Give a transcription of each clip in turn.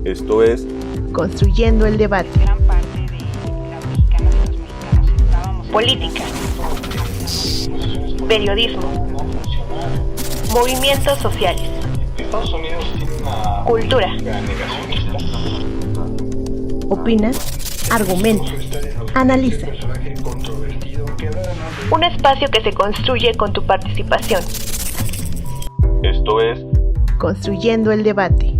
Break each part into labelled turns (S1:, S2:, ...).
S1: Esto es
S2: Construyendo el debate.
S3: Gran parte de la mexicana y los mexicanos estábamos.
S4: Política, periodismo, movimientos sociales, cultura.
S2: Opina, argumenta, analiza.
S4: Un espacio que se construye con tu participación.
S1: Esto es
S2: Construyendo el debate.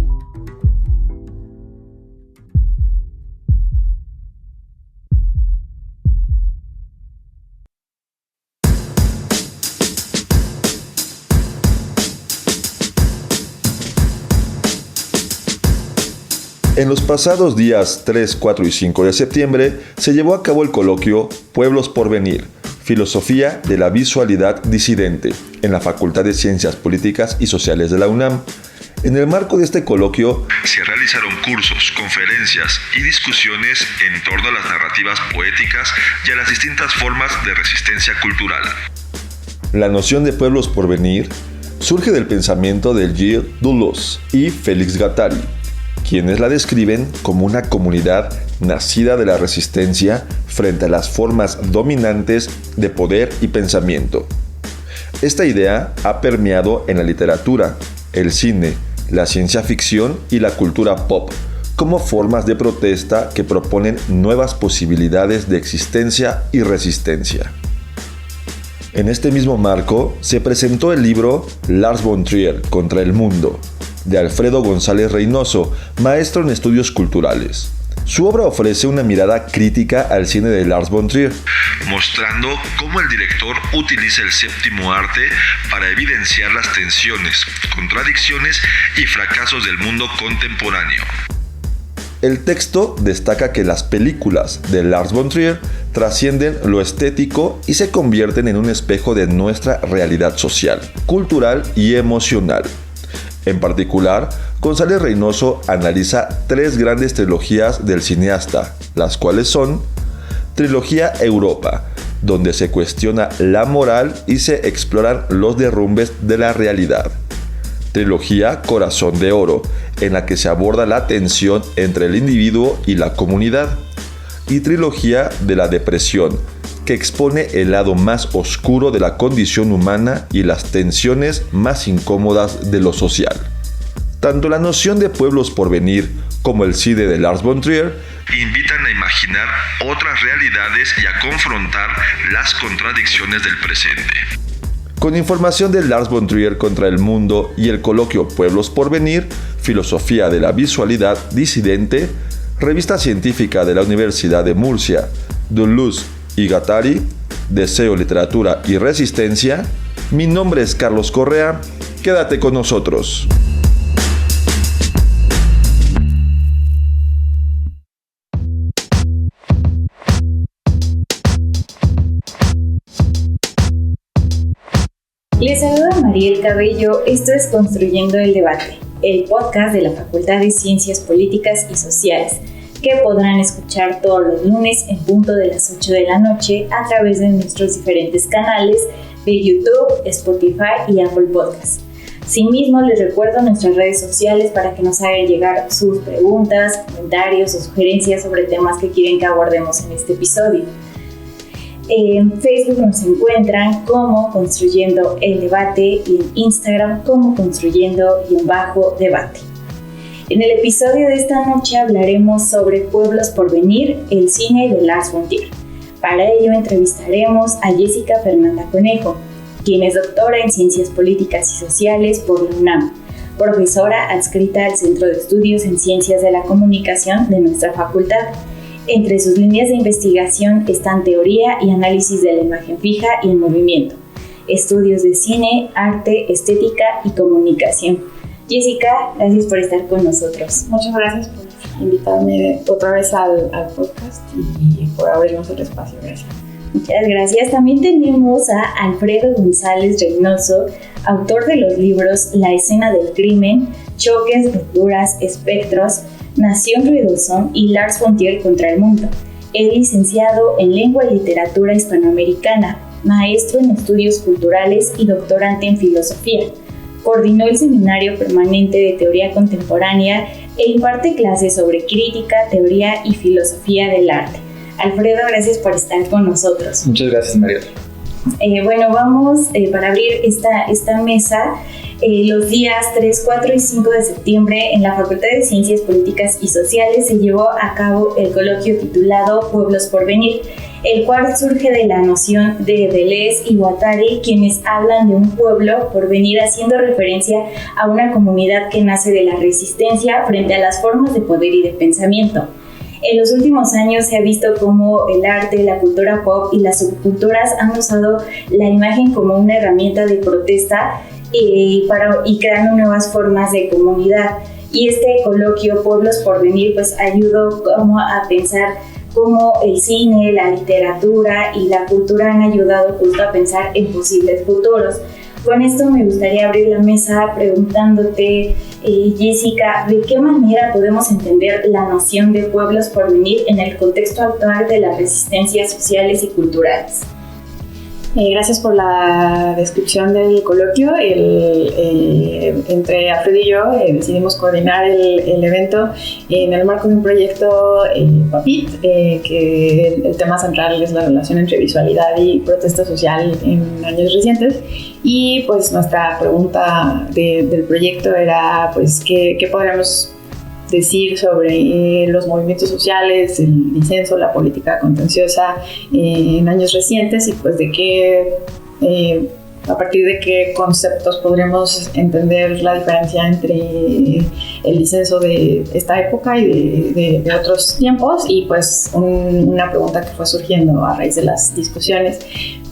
S5: En los pasados días 3, 4 y 5 de septiembre se llevó a cabo el coloquio Pueblos por Venir, Filosofía de la Visualidad Disidente, en la Facultad de Ciencias Políticas y Sociales de la UNAM. En el marco de este coloquio se realizaron cursos, conferencias y discusiones en torno a las narrativas poéticas y a las distintas formas de resistencia cultural. La noción de pueblos por venir surge del pensamiento de Gilles Deleuze y Félix Guattari, quienes la describen como una comunidad nacida de la resistencia frente a las formas dominantes de poder y pensamiento. Esta idea ha permeado en la literatura, el cine, la ciencia ficción y la cultura pop, como formas de protesta que proponen nuevas posibilidades de existencia y resistencia. En este mismo marco se presentó el libro Lars von Trier contra el mundo, de Alfredo González Reynoso, maestro en estudios culturales. Su obra ofrece una mirada crítica al cine de Lars von Trier, mostrando cómo el director utiliza el séptimo arte para evidenciar las tensiones, contradicciones y fracasos del mundo contemporáneo. El texto destaca que las películas de Lars von Trier trascienden lo estético y se convierten en un espejo de nuestra realidad social, cultural y emocional. En particular, González Reynoso analiza 3 grandes trilogías del cineasta, las cuales son: Trilogía Europa, donde se cuestiona la moral y se exploran los derrumbes de la realidad; Trilogía Corazón de Oro, en la que se aborda la tensión entre el individuo y la comunidad; y Trilogía de la Depresión, que expone el lado más oscuro de la condición humana y las tensiones más incómodas de lo social. Tanto la noción de pueblos por venir como el cine de Lars von Trier invitan a imaginar otras realidades y a confrontar las contradicciones del presente. Con información de Lars von Trier contra el mundo y el coloquio Pueblos por Venir, Filosofía de la Visualidad Disidente, revista científica de la Universidad de Murcia, Deleuze y Guattari, Deseo, Literatura y Resistencia. Mi nombre es Carlos Correa. Quédate con nosotros.
S6: Les saluda Mariel Cabello. Esto es Construyendo el Debate, el podcast de la Facultad de Ciencias Políticas y Sociales, que podrán escuchar todos los lunes en punto de las 8 de la noche a través de nuestros diferentes canales de YouTube, Spotify y Apple Podcasts. Asimismo, les recuerdo nuestras redes sociales para que nos hagan llegar sus preguntas, comentarios o sugerencias sobre temas que quieren que abordemos en este episodio. En Facebook nos encuentran como Construyendo el Debate y en Instagram como Construyendo_Debate. En el episodio de esta noche hablaremos sobre Pueblos por Venir, el cine de Lars von Trier. Para ello entrevistaremos a Jessica Fernanda Conejo, quien es doctora en Ciencias Políticas y Sociales por la UNAM, profesora adscrita al Centro de Estudios en Ciencias de la Comunicación de nuestra facultad. Entre sus líneas de investigación están teoría y análisis de la imagen fija y el movimiento, estudios de cine, arte, estética y comunicación. Jessica, gracias por estar con nosotros.
S7: Muchas gracias por invitarme otra vez al podcast y por abrirnos el espacio. Gracias.
S6: Muchas gracias. También tenemos a Alfredo González Reynoso, autor de los libros La escena del crimen, Choques, rupturas, espectros, Nación Ruidoso y Lars von Trier contra el mundo. Es licenciado en Lengua y Literatura Hispanoamericana, maestro en Estudios Culturales y doctorante en Filosofía. coordinó el Seminario Permanente de Teoría Contemporánea e imparte clases sobre crítica, teoría y filosofía del arte. Alfredo, gracias por estar con nosotros.
S8: Muchas gracias, María.
S6: Bueno, vamos para abrir esta mesa. Los días 3, 4 y 5 de septiembre en la Facultad de Ciencias Políticas y Sociales se llevó a cabo el coloquio titulado Pueblos por Venir, el cual surge de la noción de Deleuze y Guattari, quienes hablan de un pueblo por venir, haciendo referencia a una comunidad que nace de la resistencia frente a las formas de poder y de pensamiento. En los últimos años se ha visto cómo el arte, la cultura pop y las subculturas han usado la imagen como una herramienta de protesta y creando nuevas formas de comunidad. Y este coloquio Pueblos por Venir pues ayudó como a pensar cómo el cine, la literatura y la cultura han ayudado justo a pensar en posibles futuros. Con esto me gustaría abrir la mesa preguntándote, Jessica, ¿de qué manera podemos entender la noción de pueblos por venir en el contexto actual de las resistencias sociales y culturales?
S7: Gracias por la descripción del coloquio. Entre Alfredo y yo decidimos coordinar el evento en el marco de un proyecto PAPIT, que el tema central es la relación entre visualidad y protesta social en años recientes. Y pues nuestra pregunta del proyecto era pues ¿qué podríamos decir sobre los movimientos sociales, el disenso, la política contenciosa en años recientes, y pues de qué, a partir de qué conceptos podríamos entender la diferencia entre el disenso de esta época y de otros tiempos. Y pues una pregunta que fue surgiendo a raíz de las discusiones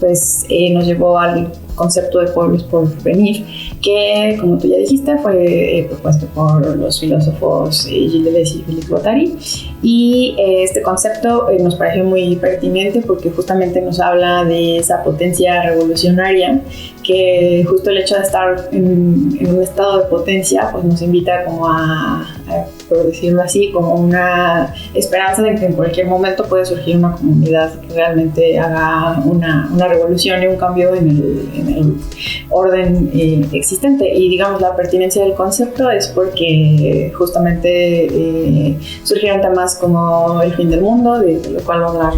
S7: pues nos llevó al concepto de pueblos por venir, que como tú ya dijiste fue propuesto por los filósofos Gilles Deleuze y Philippe Guattari, y este concepto nos pareció muy pertinente porque justamente nos habla de esa potencia revolucionaria, que justo el hecho de estar en un estado de potencia pues nos invita como a por decirlo así, como una esperanza de que en cualquier momento puede surgir una comunidad que realmente haga una revolución y un cambio en el orden existente. Y digamos, la pertinencia del concepto es porque justamente surgieron temas como el fin del mundo, de lo cual va a hablar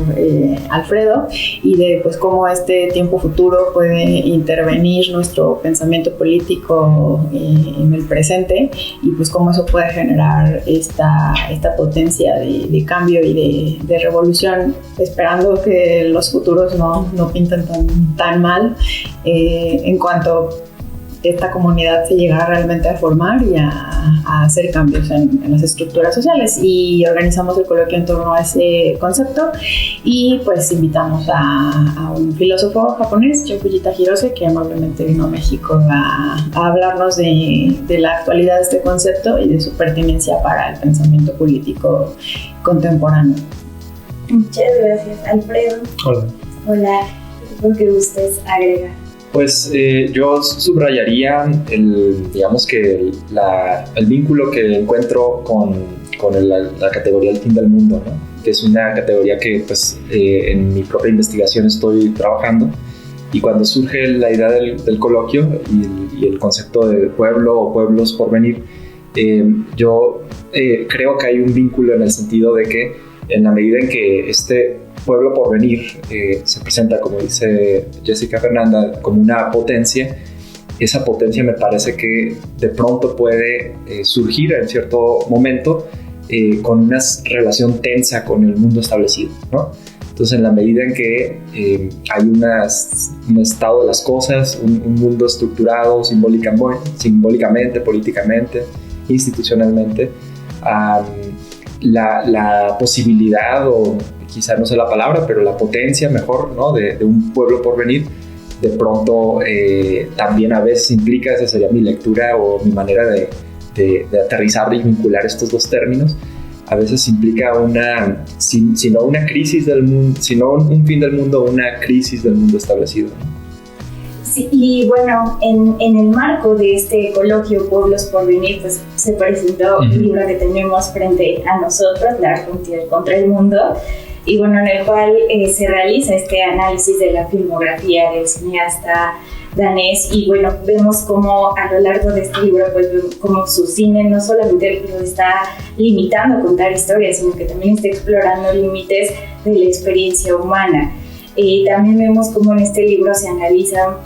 S7: Alfredo, y de pues cómo este tiempo futuro puede intervenir nuestro pensamiento político en el presente, y pues cómo eso puede generar esta potencia de cambio y de revolución, esperando que los futuros no pinten tan mal en cuanto esta comunidad se llegara realmente a formar y a hacer cambios en las estructuras sociales. Y organizamos el coloquio en torno a ese concepto, y pues invitamos a un filósofo japonés, Shun Fujita Hirose, que amablemente vino a México a hablarnos de la actualidad de este concepto y de su pertinencia para el pensamiento político contemporáneo.
S6: Muchas gracias, Alfredo. Hola, ¿por qué gustes agregar?
S8: Pues yo subrayaría el vínculo que encuentro con la categoría del fin del mundo, ¿no? Que es una categoría que pues, en mi propia investigación estoy trabajando, y cuando surge la idea del coloquio y el concepto de pueblo o pueblos por venir, yo creo que hay un vínculo en el sentido de que en la medida en que este pueblo por venir se presenta, como dice Jessica Fernanda, como una potencia, esa potencia me parece que de pronto puede surgir en cierto momento con una relación tensa con el mundo establecido, ¿no? Entonces, en la medida en que hay un estado de las cosas, un mundo estructurado simbólicamente, políticamente, institucionalmente, la posibilidad, o quizá no sé la palabra, pero la potencia mejor, ¿no? de un pueblo por venir, de pronto también a veces implica, esa sería mi lectura o mi manera de aterrizar y vincular estos dos términos, a veces implica si no una crisis del mundo, sino un fin del mundo, una crisis del mundo establecido, ¿no?
S6: Sí, y bueno, en el marco de este coloquio Pueblos por Venir, pues se presentó el libro que tenemos frente a nosotros, La Argentina contra el Mundo, y bueno, en el cual se realiza este análisis de la filmografía del cineasta danés, y bueno, vemos cómo a lo largo de este libro pues como su cine no solamente lo está limitando a contar historias, sino que también está explorando límites de la experiencia humana. También vemos cómo en este libro se analizan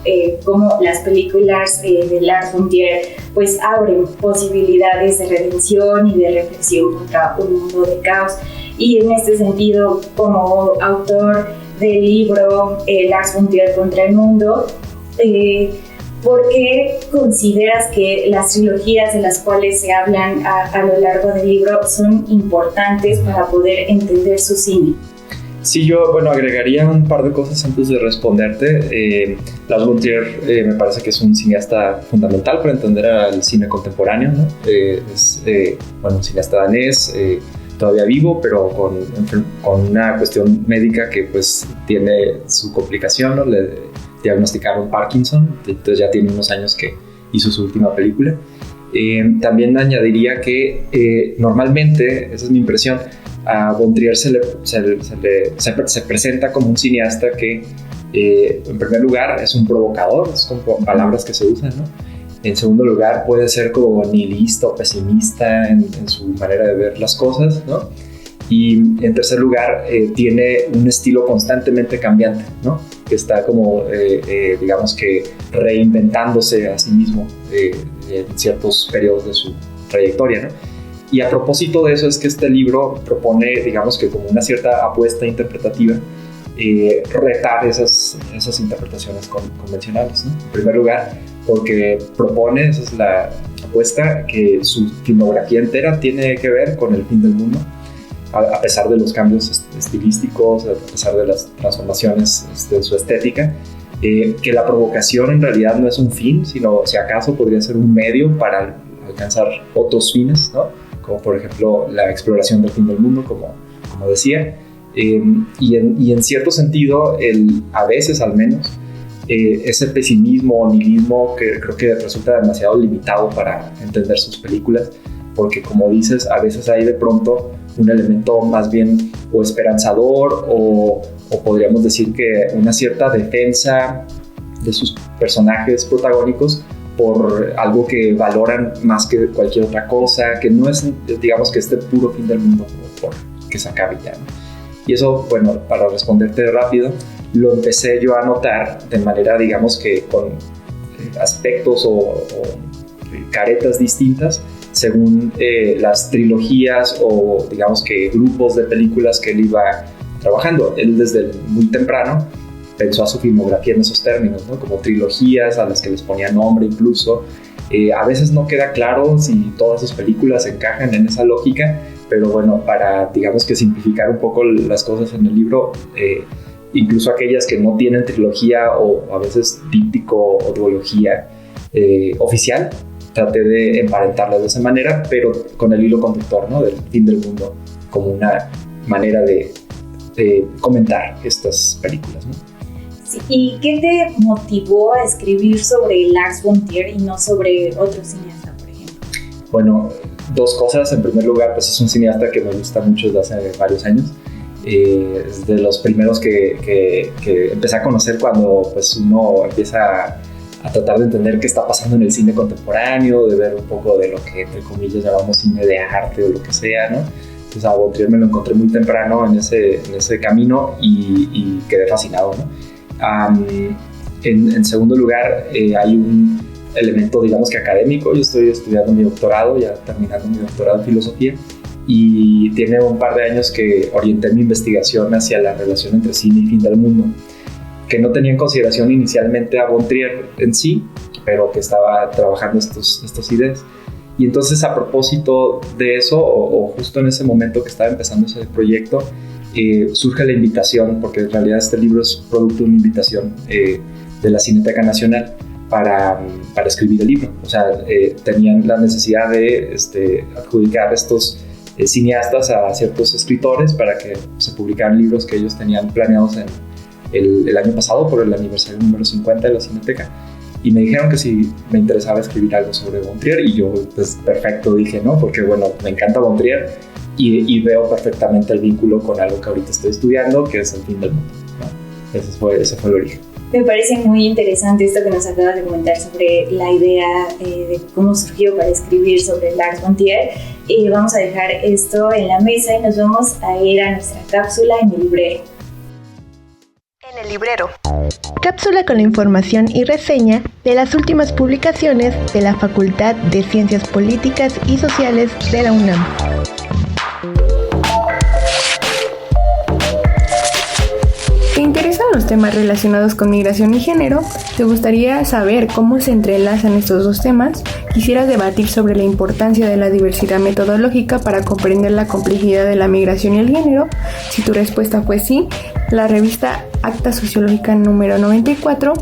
S6: cómo las películas de Lars von Trier pues abren posibilidades de redención y de reflexión contra un mundo de caos. Y en este sentido, como autor del libro Lars von Trier contra el mundo, ¿por qué consideras que las trilogías de las cuales se hablan a lo largo del libro son importantes para poder entender su cine?
S8: Sí, yo agregaría un par de cosas antes de responderte. Lars von Trier me parece que es un cineasta fundamental para entender al cine contemporáneo, ¿no? Es un cineasta danés, todavía vivo, pero con una cuestión médica que pues tiene su complicación, ¿no? Le diagnosticaron Parkinson, entonces ya tiene unos años que hizo su última película. También añadiría que normalmente, esa es mi impresión, a von Trier se presenta como un cineasta que en primer lugar es un provocador, es con palabras que se usan, ¿no? En segundo lugar puede ser como nihilista o pesimista en su manera de ver las cosas, ¿no? Y en tercer lugar tiene un estilo constantemente cambiante, ¿no? Que está como digamos que reinventándose a sí mismo en ciertos periodos de su trayectoria, ¿no? Y a propósito de eso es que este libro propone, digamos que como una cierta apuesta interpretativa, retar esas interpretaciones convencionales, ¿no? En primer lugar, porque propone, esa es la apuesta, que su filmografía entera tiene que ver con el fin del mundo, a pesar de los cambios estilísticos, a pesar de las transformaciones de su estética, que la provocación en realidad no es un fin, sino si acaso podría ser un medio para alcanzar otros fines, ¿no? Como por ejemplo la exploración del fin del mundo, como decía, y en cierto sentido, a veces al menos, ese pesimismo o nihilismo que creo que resulta demasiado limitado para entender sus películas, porque como dices, a veces hay de pronto un elemento más bien o esperanzador o podríamos decir que una cierta defensa de sus personajes protagónicos por algo que valoran más que cualquier otra cosa, que no es, digamos, que este puro fin del mundo por que se acabe ya, ¿no? Y eso, para responderte rápido, lo empecé yo a notar de manera, digamos, que con aspectos o caretas distintas según las trilogías o, digamos, que grupos de películas que él iba trabajando. Él desde muy temprano pensó a su filmografía en esos términos, ¿no? Como trilogías a las que les ponía nombre incluso. A veces no queda claro si todas sus películas encajan en esa lógica, pero para, digamos, que simplificar un poco las cosas en el libro, incluso aquellas que no tienen trilogía o a veces díptico o duología oficial, traté de emparentarlas de esa manera, pero con el hilo conductor, ¿no? Del fin del mundo, como una manera de comentar estas películas, ¿no?
S6: Sí, ¿y qué te motivó a escribir sobre Lars von Trier y no sobre otro cineasta, por ejemplo?
S8: Dos cosas. En primer lugar, pues es un cineasta que me gusta mucho desde hace varios años. Es de los primeros que empecé a conocer cuando pues uno empieza a tratar de entender qué está pasando en el cine contemporáneo, de ver un poco de lo que entre comillas llamamos cine de arte o lo que sea, ¿no? Entonces a von Trier me lo encontré muy temprano en ese camino y quedé fascinado, ¿no? En segundo lugar, hay un elemento, digamos, que académico. Yo estoy estudiando mi doctorado, ya terminando mi doctorado en filosofía, y tiene un par de años que orienté mi investigación hacia la relación entre cine y fin del mundo, que no tenía en consideración inicialmente a von Trier en sí, pero que estaba trabajando estas ideas. Y entonces, a propósito de eso, o justo en ese momento que estaba empezando ese proyecto, surge la invitación, porque en realidad este libro es producto de una invitación de la Cineteca Nacional para escribir el libro. O sea, tenían la necesidad de adjudicar estos cineastas a ciertos escritores para que se publicaran libros que ellos tenían planeados en el año pasado por el aniversario número 50 de la Cineteca. Y me dijeron que si me interesaba escribir algo sobre von Trier, y yo, pues perfecto, dije, ¿no? Porque me encanta von Trier y veo perfectamente el vínculo con algo que ahorita estoy estudiando, que es el fin del mundo, ¿no? Ese fue el origen.
S6: Me parece muy interesante esto que nos acabas de comentar sobre la idea de cómo surgió para escribir sobre Lars von Trier. Vamos a dejar esto en la mesa y nos vamos a ir a nuestra cápsula en el librero.
S2: En el librero. Cápsula con la información y reseña de las últimas publicaciones de la Facultad de Ciencias Políticas y Sociales de la UNAM.
S9: ¿Te interesan los temas relacionados con migración y género? ¿Te gustaría saber cómo se entrelazan estos dos temas? ¿Quisieras debatir sobre la importancia de la diversidad metodológica para comprender la complejidad de la migración y el género? Si tu respuesta fue sí, la revista Acta Sociológica número 94,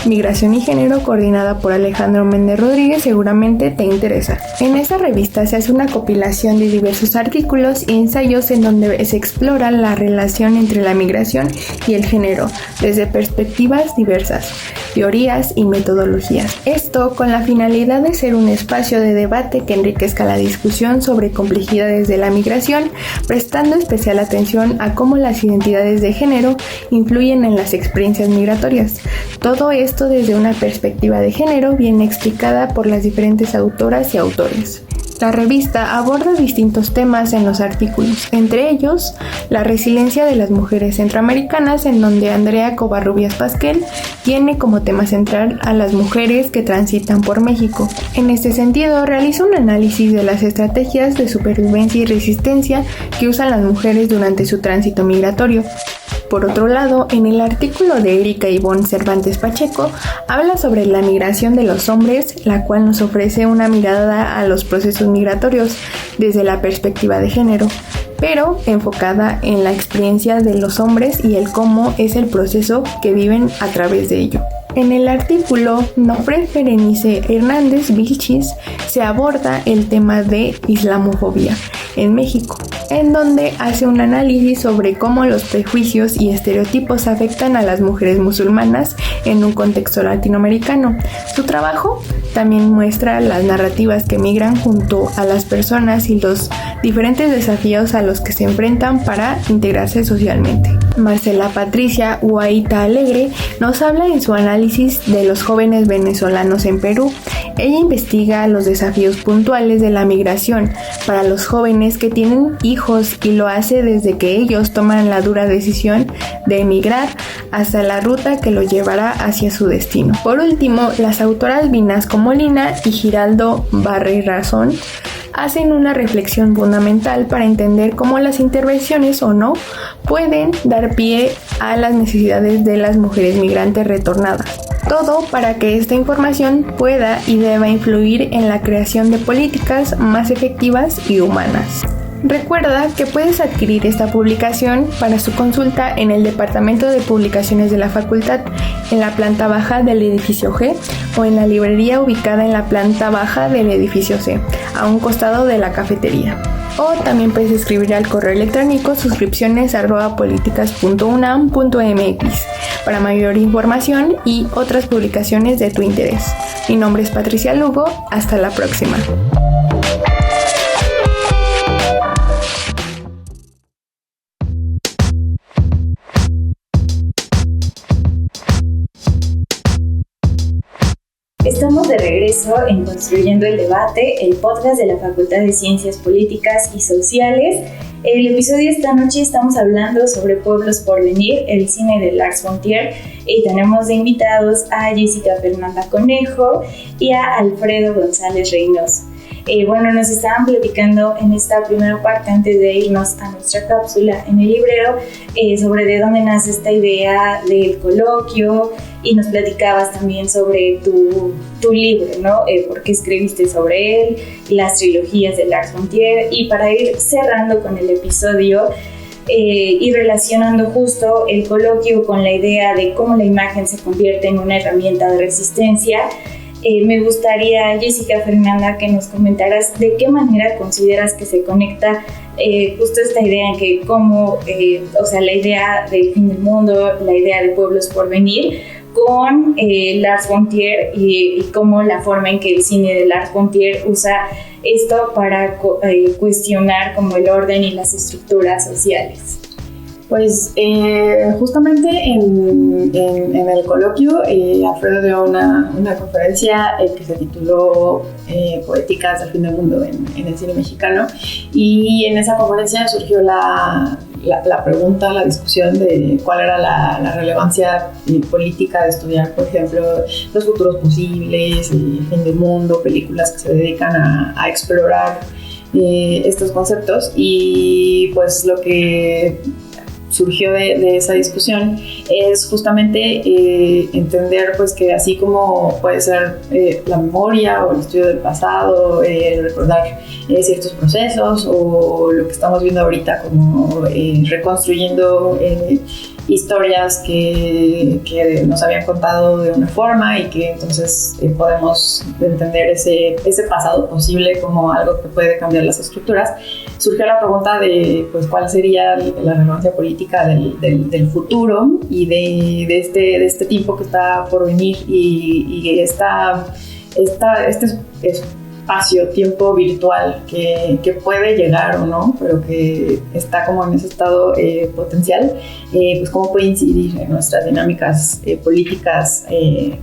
S9: Migración y Género, coordinada por Alejandro Méndez Rodríguez, seguramente te interesa. En esta revista se hace una compilación de diversos artículos y ensayos en donde se explora la relación entre la migración y el género desde perspectivas diversas, teorías y metodologías. Esto con la finalidad de ser un espacio de debate que enriquezca la discusión sobre complejidades de la migración, prestando especial atención a cómo las identidades de género influyen en las experiencias migratorias. Todo esto desde una perspectiva de género bien explicada por las diferentes autoras y autores. La revista aborda distintos temas en los artículos, entre ellos la resiliencia de las mujeres centroamericanas, en donde Andrea Covarrubias Pasquel tiene como tema central a las mujeres que transitan por México. En este sentido, realiza un análisis de las estrategias de supervivencia y resistencia que usan las mujeres durante su tránsito migratorio. Por otro lado, en el artículo de Erika Ivonne Cervantes Pacheco, habla sobre la migración de los hombres, la cual nos ofrece una mirada a los procesos migratorios desde la perspectiva de género, pero enfocada en la experiencia de los hombres y el cómo es el proceso que viven a través de ello. En el artículo Nofre Berenice Hernández Vilchis se aborda el tema de islamofobia en México, en donde hace un análisis sobre cómo los prejuicios y estereotipos afectan a las mujeres musulmanas en un contexto latinoamericano. Su trabajo también muestra las narrativas que migran junto a las personas y los diferentes desafíos a los que se enfrentan para integrarse socialmente. Marcela Patricia Guaita Alegre nos habla en su análisis de los jóvenes venezolanos en Perú. Ella investiga los desafíos puntuales de la migración para los jóvenes que tienen hijos y lo hace desde que ellos toman la dura decisión de emigrar hasta la ruta que los llevará hacia su destino. Por último, las autoras Vinasco Molina y Giraldo Barrerazón hacen una reflexión fundamental para entender cómo las intervenciones o no pueden dar pie a las necesidades de las mujeres migrantes retornadas. Todo para que esta información pueda y deba influir en la creación de políticas más efectivas y humanas. Recuerda que puedes adquirir esta publicación para su consulta en el Departamento de Publicaciones de la Facultad, en la planta baja del edificio G, o en la librería ubicada en la planta baja del edificio C, a un costado de la cafetería. O también puedes escribir al correo electrónico suscripciones@politicas.unam.mx para mayor información y otras publicaciones de tu interés. Mi nombre es Patricia Lugo, hasta la próxima.
S6: Estamos de regreso en Construyendo el Debate, el podcast de la Facultad de Ciencias Políticas y Sociales. En el episodio de esta noche estamos hablando sobre Pueblos por Venir, el cine de Lars von Trier, y tenemos de invitados a Jessica Fernanda Conejo y a Alfredo González Reynoso. Nos estaban platicando en esta primera parte, antes de irnos a nuestra cápsula en el librero, sobre de dónde nace esta idea del coloquio, y nos platicabas también sobre tu libro, ¿no? Por qué escribiste sobre él, las trilogías de Lars von Trier. Y para ir cerrando con el episodio y relacionando justo el coloquio con la idea de cómo la imagen se convierte en una herramienta de resistencia, me gustaría, Jessica Fernanda, que nos comentaras de qué manera consideras que se conecta justo esta idea en que cómo, la idea del fin del mundo, la idea de Pueblos por Venir, con Lars von Trier y cómo la forma en que el cine de Lars von Trier usa esto para cuestionar como el orden y las estructuras sociales.
S7: Pues justamente en el coloquio Alfredo dio una conferencia que se tituló Poéticas del fin del mundo en el cine mexicano, y en esa conferencia surgió la pregunta, la discusión de cuál era la relevancia política de estudiar, por ejemplo, los futuros posibles, el fin del mundo, películas que se dedican a explorar estos conceptos. Y pues lo que surgió de esa discusión es justamente entender pues que así como puede ser la memoria o el estudio del pasado, recordar ciertos procesos, o lo que estamos viendo ahorita como reconstruyendo historias que nos habían contado de una forma, y que entonces podemos entender ese pasado posible como algo que puede cambiar las estructuras. Surgió la pregunta de pues cuál sería la relevancia política del futuro y de este tiempo que está por venir, y este espacio-tiempo virtual que puede llegar o no, pero que está como en ese estado potencial, pues cómo puede incidir en nuestras dinámicas políticas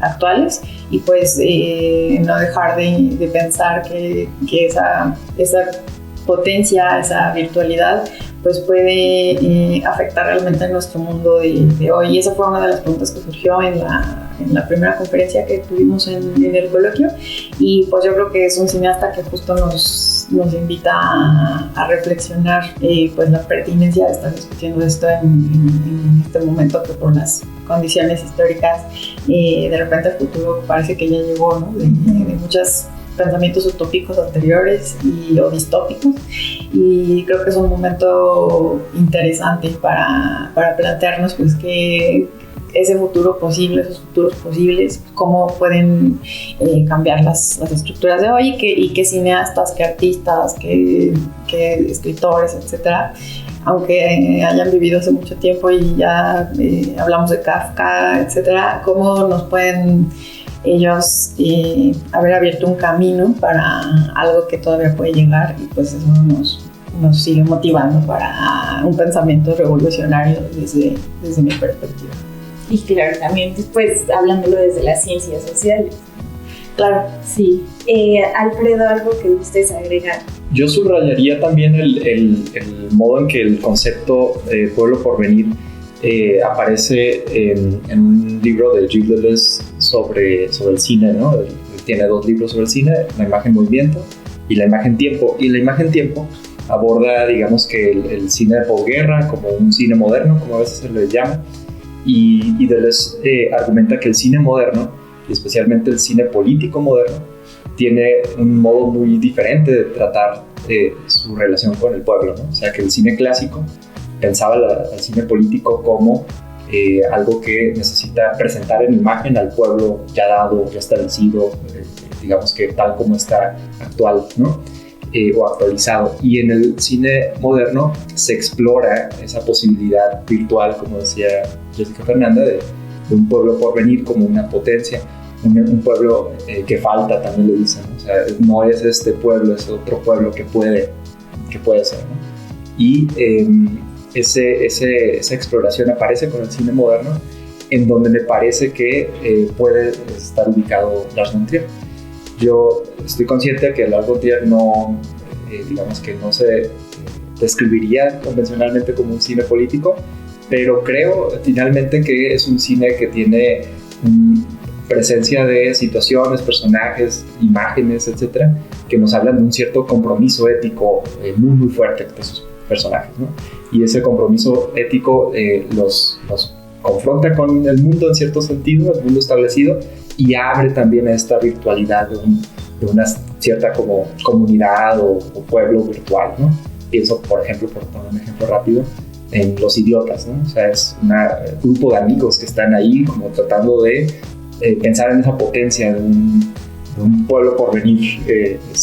S7: actuales, y pues no dejar de pensar que esa potencia, esa virtualidad, pues puede afectar realmente a nuestro mundo de hoy. Y esa fue una de las preguntas que surgió en la primera conferencia que tuvimos en el coloquio, y pues yo creo que es un cineasta que justo nos invita a reflexionar pues la pertinencia de estar discutiendo esto en este momento, que por las condiciones históricas de repente el futuro parece que ya llegó, ¿no? de muchos pensamientos utópicos anteriores o distópicos, y creo que es un momento interesante para plantearnos pues que ese futuro posible, esos futuros posibles, cómo pueden cambiar las estructuras de hoy, y qué cineastas, qué artistas, qué escritores, etcétera, aunque hayan vivido hace mucho tiempo y ya hablamos de Kafka, etcétera, cómo nos pueden ellos haber abierto un camino para algo que todavía puede llegar, y pues eso nos sigue motivando para un pensamiento revolucionario desde mi perspectiva.
S6: Y claro, también después hablándolo desde las ciencias sociales.
S7: Claro.
S6: Sí. Alfredo, ¿algo que gustes agregar?
S8: Yo subrayaría también el modo en que el concepto pueblo por venir aparece en un libro de Gilles Deleuze sobre el cine, ¿no? Él tiene 2 libros sobre el cine, La imagen movimiento y La imagen tiempo. Y La imagen tiempo aborda, digamos, que el cine de posguerra como un cine moderno, como a veces se le llama, y Deleuze argumenta que el cine moderno, y especialmente el cine político moderno, tiene un modo muy diferente de tratar su relación con el pueblo, ¿no? O sea, que el cine clásico pensaba al cine político como algo que necesita presentar en imagen al pueblo ya dado, ya establecido, digamos que tal como está actual, ¿no? O actualizado. Y en el cine moderno se explora esa posibilidad virtual, como decía Jessica Fernanda, de un pueblo por venir como una potencia, un pueblo que falta, también le dicen, ¿no? O sea, no es este pueblo, es otro pueblo que puede ser, ¿no? Y esa exploración aparece con el cine moderno, en donde me parece que puede estar ubicado Lars von Trier. Yo estoy consciente de que Lars von Trier no, digamos que no se describiría convencionalmente como un cine político, pero creo finalmente que es un cine que tiene presencia de situaciones, personajes, imágenes, etcétera, que nos hablan de un cierto compromiso ético muy, muy fuerte de sus personajes, ¿no? Y ese compromiso ético los confronta con el mundo en cierto sentido, el mundo establecido, y abre también a esta virtualidad de una cierta como comunidad o pueblo virtual, ¿no? Pienso, por ejemplo, por tomar un ejemplo rápido, en Los Idiotas, ¿no? O sea, es un grupo de amigos que están ahí como tratando de pensar en esa potencia de un pueblo por venir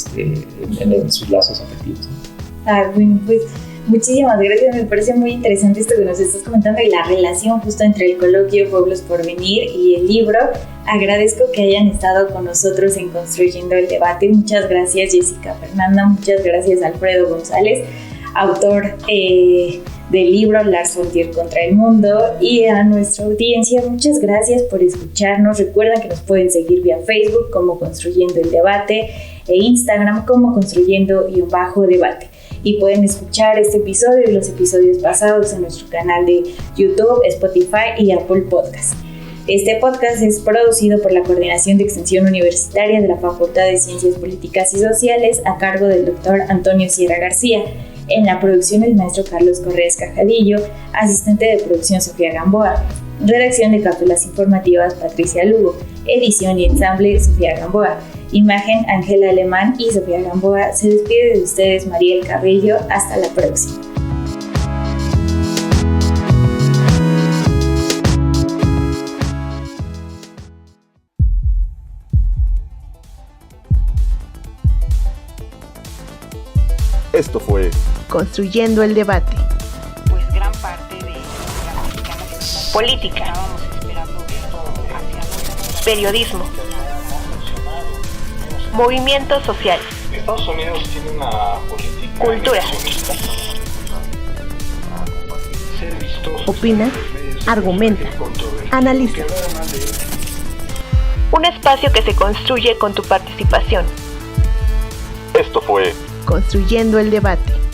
S8: en sus lazos afectivos, ¿no?
S6: Bueno, pues muchísimas gracias, me parece muy interesante esto que nos estás comentando y la relación justo entre el coloquio Pueblos por Venir y el libro. Agradezco que hayan estado con nosotros en Construyendo el Debate. Muchas gracias Jessica Fernanda, muchas gracias Alfredo González. autor del libro Lars von Trier contra el mundo. Y a nuestra audiencia, muchas gracias por escucharnos. Recuerden que nos pueden seguir vía Facebook como Construyendo el Debate e Instagram como Construyendo-Debate. Y pueden escuchar este episodio y los episodios pasados en nuestro canal de YouTube, Spotify y Apple Podcast. Este podcast es producido por la Coordinación de Extensión Universitaria de la Facultad de Ciencias Políticas y Sociales a cargo del Dr. Antonio Sierra García. En la producción el maestro Carlos Correas Cajadillo, asistente de producción Sofía Gamboa, redacción de cápsulas informativas Patricia Lugo, edición y ensamble Sofía Gamboa, imagen Ángela Alemán y Sofía Gamboa. Se despide de ustedes Mariel Cabello. Hasta la próxima.
S5: Esto fue
S2: Construyendo el Debate.
S3: Pues gran parte de la mexicana
S4: Política.
S3: estábamos esperando esto hacia
S4: Periodismo. Movimientos sociales.
S1: Estados Unidos tiene una política
S4: Cultura.
S1: negacionista. Ser vistoso.
S2: Opina, argumenta, analiza.
S4: Un espacio que se construye con tu participación.
S1: Esto fue
S2: Construyendo el Debate.